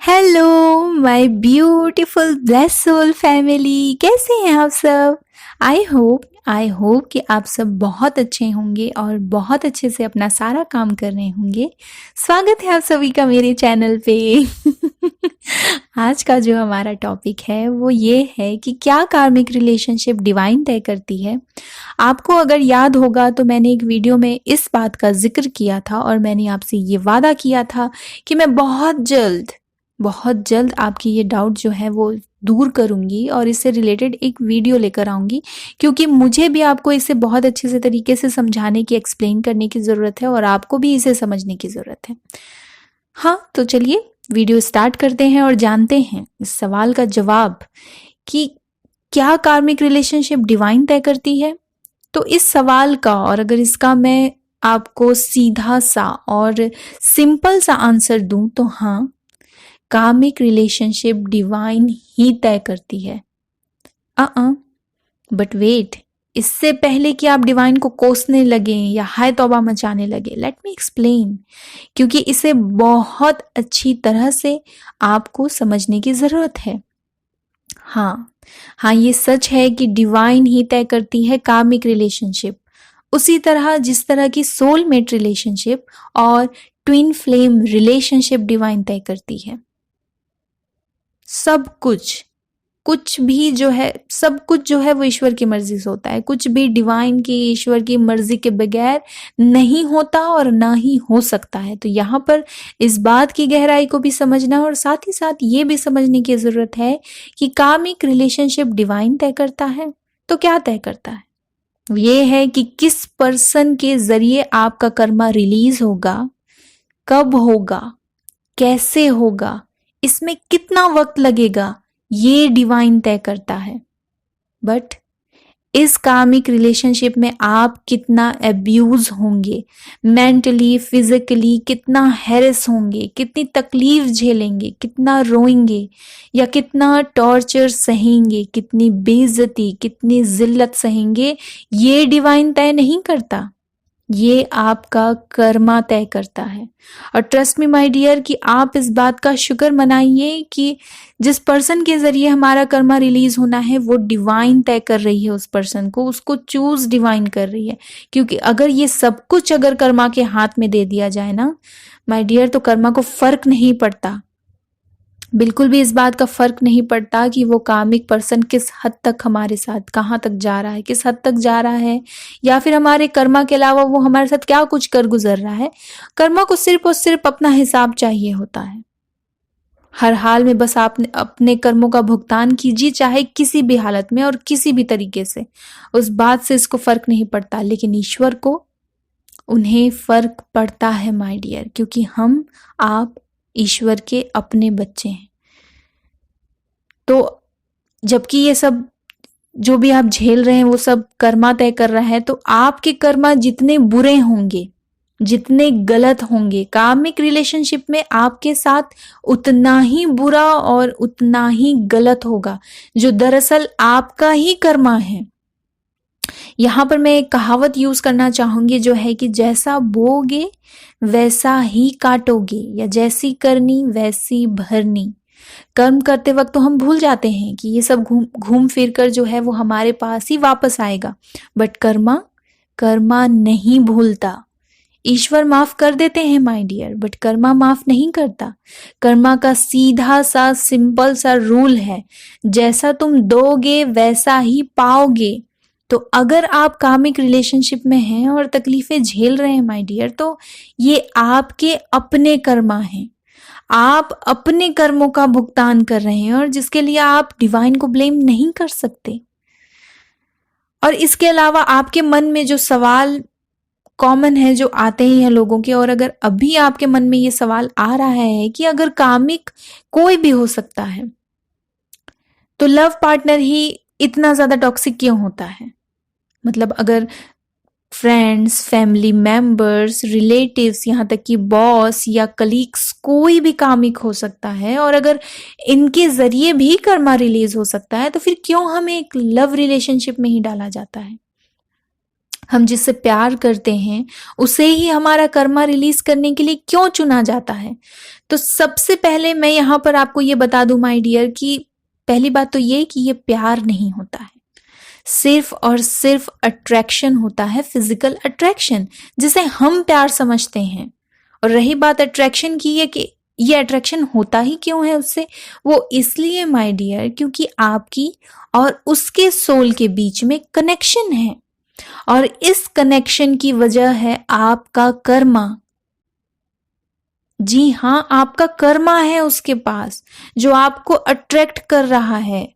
Hello my beautiful bless soul family, कैसे हैं आप सब। आई होप कि आप सब बहुत अच्छे होंगे और बहुत अच्छे से अपना सारा काम कर रहे होंगे। स्वागत है आप सभी का मेरे चैनल पे। आज का जो हमारा टॉपिक है वो ये है कि क्या कार्मिक रिलेशनशिप डिवाइन तय करती है। आपको अगर याद होगा तो मैंने एक वीडियो में इस बात का जिक्र किया था और मैंने आपसे ये वादा किया था कि मैं बहुत जल्द आपकी ये डाउट जो है वो दूर करूंगी और इससे रिलेटेड एक वीडियो लेकर आऊंगी, क्योंकि मुझे भी आपको इसे बहुत अच्छे से तरीके से समझाने की, एक्सप्लेन करने की ज़रूरत है और आपको भी इसे समझने की ज़रूरत है। हाँ, तो चलिए वीडियो स्टार्ट करते हैं और जानते हैं इस सवाल का जवाब कि क्या कार्मिक रिलेशनशिप डिवाइन तय करती है। तो इस सवाल का और अगर इसका मैं आपको सीधा सा और सिंपल सा आंसर दूं तो हाँ, कार्मिक रिलेशनशिप डिवाइन ही तय करती है। बट वेट, इससे पहले कि आप डिवाइन को कोसने लगे या हाय तौबा मचाने लगे, लेट मी एक्सप्लेन, क्योंकि इसे बहुत अच्छी तरह से आपको समझने की जरूरत है। हाँ, ये सच है कि डिवाइन ही तय करती है कार्मिक रिलेशनशिप, उसी तरह जिस तरह की सोलमेट रिलेशनशिप और ट्विन फ्लेम रिलेशनशिप डिवाइन तय करती है। सब कुछ भी जो है, सब कुछ जो है वो ईश्वर की मर्जी से होता है। कुछ भी डिवाइन की, ईश्वर की मर्जी के बगैर नहीं होता और ना ही हो सकता है। तो यहाँ पर इस बात की गहराई को भी समझना और साथ ही साथ ये भी समझने की जरूरत है कि कार्मिक रिलेशनशिप डिवाइन तय करता है। तो क्या तय करता है? ये है कि किस पर्सन के जरिए आपका कर्मा रिलीज होगा, कब होगा, कैसे होगा, इसमें कितना वक्त लगेगा, ये डिवाइन तय करता है। बट इस कार्मिक रिलेशनशिप में आप कितना अब्यूज होंगे, मेंटली, फिजिकली कितना हैरेस होंगे, कितनी तकलीफ झेलेंगे, कितना रोएंगे या कितना टॉर्चर सहेंगे, कितनी बेइज्जती, कितनी जिल्लत सहेंगे, ये डिवाइन तय नहीं करता। ये आपका कर्मा तय करता है। और ट्रस्ट मी माय डियर कि आप इस बात का शुक्र मनाइए कि जिस पर्सन के जरिए हमारा कर्मा रिलीज होना है वो डिवाइन तय कर रही है, उस पर्सन को, उसको चूज डिवाइन कर रही है। क्योंकि अगर ये सब कुछ अगर कर्मा के हाथ में दे दिया जाए ना माय डियर, तो कर्मा को फर्क नहीं पड़ता, बिल्कुल भी इस बात का फर्क नहीं पड़ता कि वो कार्मिक पर्सन किस हद तक हमारे साथ, कहाँ तक जा रहा है, किस हद तक जा रहा है, या फिर हमारे कर्मा के अलावा वो हमारे साथ क्या कुछ कर गुजर रहा है। कर्मा को सिर्फ और सिर्फ अपना हिसाब चाहिए होता है। हर हाल में बस आप अपने कर्मों का भुगतान कीजिए, चाहे किसी भी हालत में और किसी भी तरीके से, उस बात से इसको फर्क नहीं पड़ता। लेकिन ईश्वर को, उन्हें फर्क पड़ता है माय डियर, क्योंकि हम आप ईश्वर के अपने बच्चे हैं। तो जबकि ये सब जो भी आप झेल रहे हैं वो सब कर्मा तय कर रहा है, तो आपके कर्मा जितने बुरे होंगे, जितने गलत होंगे, कार्मिक रिलेशनशिप में आपके साथ उतना ही बुरा और उतना ही गलत होगा, जो दरअसल आपका ही कर्मा है। यहां पर मैं एक कहावत यूज करना चाहूंगी जो है कि जैसा बोगे वैसा ही काटोगे, या जैसी करनी वैसी भरनी। कर्म करते वक्त तो हम भूल जाते हैं कि ये सब घूम फिर कर जो है वो हमारे पास ही वापस आएगा। बट कर्मा नहीं भूलता। ईश्वर माफ कर देते हैं माय डियर, बट कर्मा माफ नहीं करता। कर्मा का सीधा सा सिंपल सा रूल है, जैसा तुम दोगे वैसा ही पाओगे। तो अगर आप कार्मिक रिलेशनशिप में हैं और तकलीफें झेल रहे हैं माय डियर, तो ये आपके अपने कर्मा हैं। आप अपने कर्मों का भुगतान कर रहे हैं और जिसके लिए आप डिवाइन को ब्लेम नहीं कर सकते। और इसके अलावा आपके मन में जो सवाल कॉमन है, जो आते ही हैं लोगों के, और अगर अभी आपके मन में ये सवाल आ रहा है कि अगर कार्मिक कोई भी हो सकता है तो लव पार्टनर ही इतना ज्यादा टॉक्सिक क्यों होता है। मतलब अगर फ्रेंड्स, फैमिली मेंबर्स, रिलेटिव्स, यहाँ तक कि बॉस या कलीग्स, कोई भी कार्मिक हो सकता है, और अगर इनके जरिए भी कर्मा रिलीज हो सकता है, तो फिर क्यों हमें एक लव रिलेशनशिप में ही डाला जाता है। हम जिससे प्यार करते हैं उसे ही हमारा कर्मा रिलीज करने के लिए क्यों चुना जाता है? तो सबसे पहले मैं यहाँ पर आपको ये बता दूं माय डियर कि पहली बात तो ये कि ये प्यार नहीं होता है, सिर्फ और सिर्फ अट्रैक्शन होता है, फिजिकल अट्रैक्शन, जिसे हम प्यार समझते हैं। और रही बात अट्रैक्शन की, कि ये अट्रैक्शन होता ही क्यों है उससे, वो इसलिए माय डियर क्योंकि आपकी और उसके सोल के बीच में कनेक्शन है, और इस कनेक्शन की वजह है आपका कर्मा। जी हाँ, आपका कर्मा है उसके पास जो आपको अट्रैक्ट कर रहा है,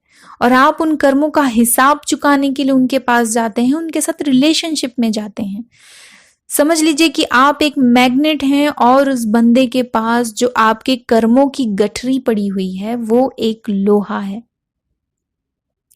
और आप उन कर्मों का हिसाब चुकाने के लिए उनके पास जाते हैं, उनके साथ रिलेशनशिप में जाते हैं। समझ लीजिए कि आप एक मैग्नेट हैं और उस बंदे के पास जो आपके कर्मों की गठरी पड़ी हुई है वो एक लोहा है,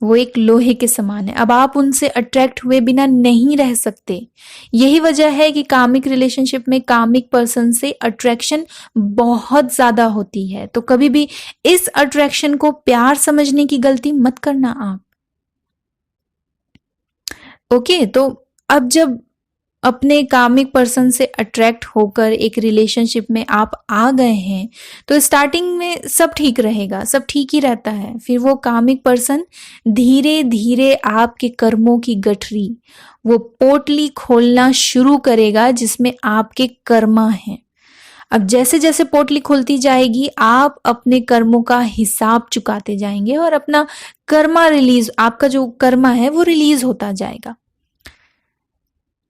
वो एक लोहे के समान है। अब आप उनसे अट्रैक्ट हुए बिना नहीं रह सकते। यही वजह है कि कामिक रिलेशनशिप में कामिक पर्सन से अट्रैक्शन बहुत ज्यादा होती है। तो कभी भी इस अट्रैक्शन को प्यार समझने की गलती मत करना आप। ओके, तो अब जब अपने कामिक पर्सन से अट्रैक्ट होकर एक रिलेशनशिप में आप आ गए हैं तो स्टार्टिंग में सब ठीक रहेगा, सब ठीक ही रहता है। फिर वो कामिक पर्सन धीरे धीरे आपके कर्मों की गठरी, वो पोटली खोलना शुरू करेगा जिसमें आपके कर्मा हैं। अब जैसे जैसे पोटली खुलती जाएगी आप अपने कर्मों का हिसाब चुकाते जाएंगे और अपना कर्मा रिलीज, आपका जो कर्मा है वो रिलीज होता जाएगा।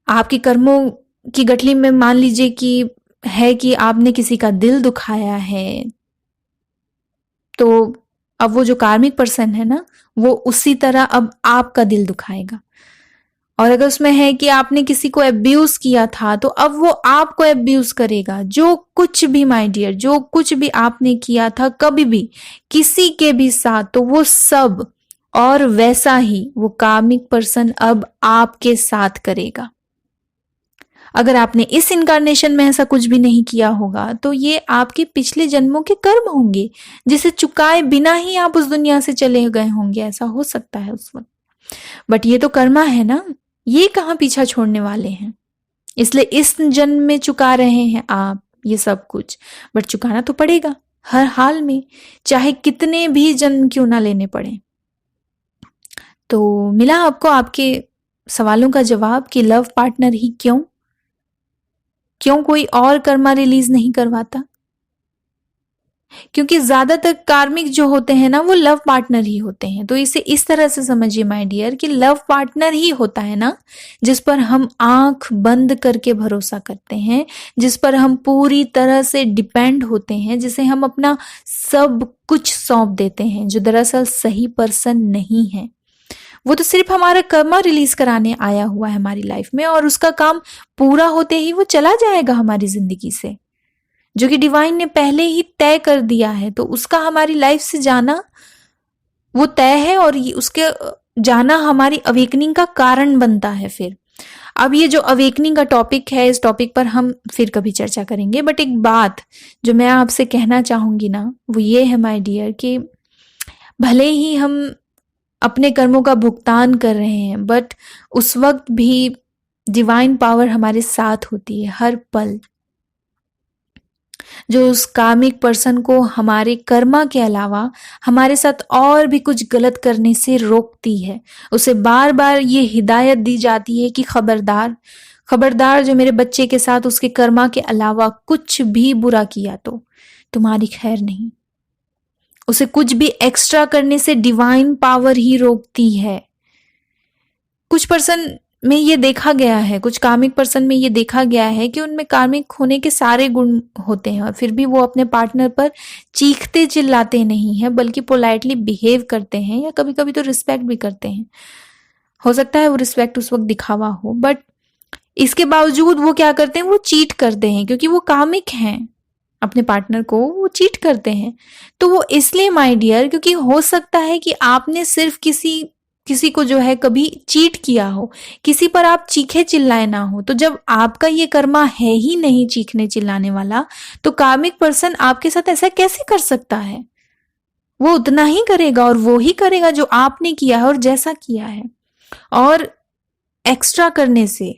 आपकी कर्मों की गठरी में मान लीजिए कि है कि आपने किसी का दिल दुखाया है, तो अब वो जो कार्मिक पर्सन है ना, वो उसी तरह अब आपका दिल दुखाएगा। और अगर उसमें है कि आपने किसी को अब्यूज किया था तो अब वो आपको अब्यूज करेगा। जो कुछ भी माय डियर, जो कुछ भी आपने किया था कभी भी किसी के भी साथ, तो वो सब और वैसा ही वो कार्मिक पर्सन अब आपके साथ करेगा। अगर आपने इस इनकारनेशन में ऐसा कुछ भी नहीं किया होगा तो ये आपके पिछले जन्मों के कर्म होंगे जिसे चुकाए बिना ही आप उस दुनिया से चले गए होंगे। ऐसा हो सकता है उस वक्त, बट ये तो कर्मा है ना, ये कहाँ पीछा छोड़ने वाले हैं। इसलिए इस जन्म में चुका रहे हैं आप ये सब कुछ, बट चुकाना तो पड़ेगा हर हाल में, चाहे कितने भी जन्म क्यों ना लेने पड़े। तो मिला आपको आपके सवालों का जवाब कि लव पार्टनर ही क्यों कोई और कर्मा रिलीज नहीं करवाता? क्योंकि ज्यादातर कार्मिक जो होते हैं ना वो लव पार्टनर ही होते हैं। तो इसे इस तरह से समझिए माय डियर कि लव पार्टनर ही होता है ना जिस पर हम आंख बंद करके भरोसा करते हैं, जिस पर हम पूरी तरह से डिपेंड होते हैं, जिसे हम अपना सब कुछ सौंप देते हैं, जो दरअसल सही पर्सन नहीं है। वो तो सिर्फ हमारा कर्मा रिलीज कराने आया हुआ है हमारी लाइफ में, और उसका काम पूरा होते ही वो चला जाएगा हमारी जिंदगी से, जो कि डिवाइन ने पहले ही तय कर दिया है। तो उसका हमारी लाइफ से जाना वो तय है, और ये उसके जाना हमारी अवेकनिंग का कारण बनता है। फिर अब ये जो अवेकनिंग का टॉपिक है, इस टॉपिक पर हम फिर कभी चर्चा करेंगे। बट एक बात जो मैं आपसे कहना चाहूंगी ना वो ये है माय डियर कि भले ही हम अपने कर्मों का भुगतान कर रहे हैं, बट उस वक्त भी डिवाइन पावर हमारे साथ होती है हर पल, जो उस कार्मिक पर्सन को हमारे कर्मा के अलावा हमारे साथ और भी कुछ गलत करने से रोकती है। उसे बार बार ये हिदायत दी जाती है कि खबरदार खबरदार, जो मेरे बच्चे के साथ उसके कर्मा के अलावा कुछ भी बुरा किया तो तुम्हारी खैर नहीं। उसे कुछ भी एक्स्ट्रा करने से डिवाइन पावर ही रोकती है। कुछ पर्सन में ये देखा गया है, कुछ कार्मिक पर्सन में ये देखा गया है कि उनमें कार्मिक होने के सारे गुण होते हैं और फिर भी वो अपने पार्टनर पर चीखते चिल्लाते नहीं है, बल्कि पोलाइटली बिहेव करते हैं, या कभी कभी तो रिस्पेक्ट भी करते हैं। हो सकता है वो रिस्पेक्ट उस वक्त दिखावा हो, बट इसके बावजूद वो क्या करते हैं, वो चीट करते हैं, क्योंकि वो कामिक हैं, अपने पार्टनर को वो चीट करते हैं। तो वो इसलिए माय डियर क्योंकि हो सकता है कि आपने सिर्फ किसी को जो है कभी चीट किया हो, किसी पर आप चीखे चिल्लाए ना हो। तो जब आपका ये कर्मा है ही नहीं चीखने चिल्लाने वाला, तो कार्मिक पर्सन आपके साथ ऐसा कैसे कर सकता है? वो उतना ही करेगा और वो ही करेगा जो आपने किया है और जैसा किया है। और एक्स्ट्रा करने से,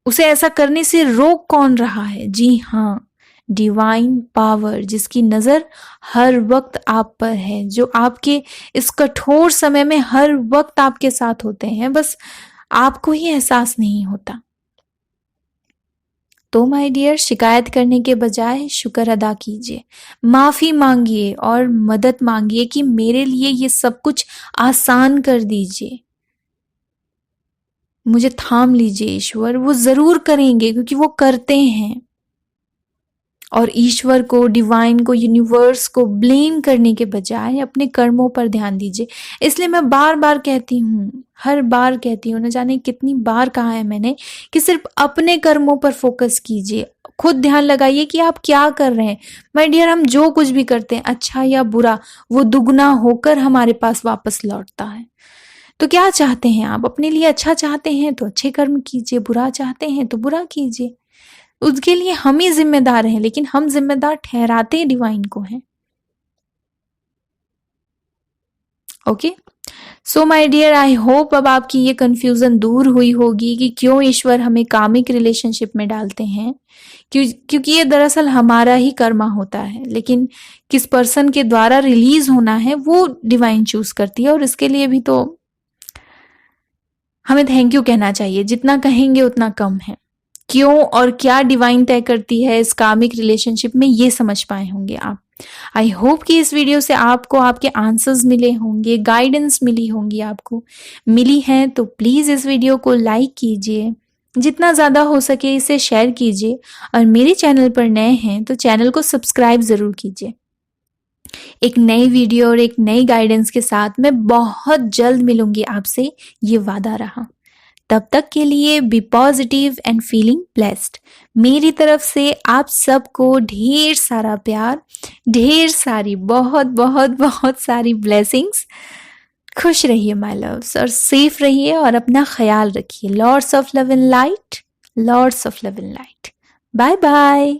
उसे ऐसा करने से रोक कौन रहा है? जी हाँ, डिवाइन पावर, जिसकी नजर हर वक्त आप पर है, जो आपके इस कठोर समय में हर वक्त आपके साथ होते हैं, बस आपको ही एहसास नहीं होता। तो माय डियर, शिकायत करने के बजाय शुक्र अदा कीजिए, माफी मांगिए और मदद मांगिए कि मेरे लिए ये सब कुछ आसान कर दीजिए, मुझे थाम लीजिए ईश्वर। वो जरूर करेंगे क्योंकि वो करते हैं। और ईश्वर को, डिवाइन को, यूनिवर्स को ब्लेम करने के बजाय अपने कर्मों पर ध्यान दीजिए। इसलिए मैं बार बार कहती हूँ, हर बार कहती हूँ, न जाने कितनी बार कहा है मैंने, कि सिर्फ अपने कर्मों पर फोकस कीजिए। खुद ध्यान लगाइए कि आप क्या कर रहे हैं। माय डियर, हम जो कुछ भी करते हैं, अच्छा या बुरा, वो दुगना होकर हमारे पास वापस लौटता है। तो क्या चाहते हैं आप? अपने लिए अच्छा चाहते हैं तो अच्छे कर्म कीजिए, बुरा चाहते हैं तो बुरा कीजिए। उसके लिए हम ही जिम्मेदार हैं, लेकिन हम जिम्मेदार ठहराते डिवाइन को हैं। Okay, so my dear, I hope अब आपकी ये कंफ्यूजन दूर हुई होगी कि क्यों ईश्वर हमें कामिक रिलेशनशिप में डालते हैं। क्योंकि ये दरअसल हमारा ही कर्मा होता है, लेकिन किस पर्सन के द्वारा रिलीज होना है वो डिवाइन चूज करती है। और इसके लिए भी तो हमें थैंक यू कहना चाहिए, जितना कहेंगे उतना कम है। क्यों और क्या डिवाइन तय करती है इस कामिक रिलेशनशिप में, ये समझ पाए होंगे आप। आई होप कि इस वीडियो से आपको आपके आंसर्स मिले होंगे, गाइडेंस मिली होंगी। आपको मिली है तो प्लीज इस वीडियो को लाइक कीजिए, जितना ज्यादा हो सके इसे शेयर कीजिए, और मेरे चैनल पर नए हैं तो चैनल को सब्सक्राइब जरूर कीजिए। एक नई वीडियो और एक नई गाइडेंस के साथ मैं बहुत जल्द मिलूंगी आपसे, ये वादा रहा। तब तक के लिए be positive and feeling blessed. मेरी तरफ से आप सबको ढेर सारा प्यार, ढेर सारी, बहुत बहुत बहुत सारी ब्लेसिंग्स। खुश रहिए माय लव्स, और सेफ रहिए और अपना ख्याल रखिए। Lords of love and light, lords of love and light. Bye bye.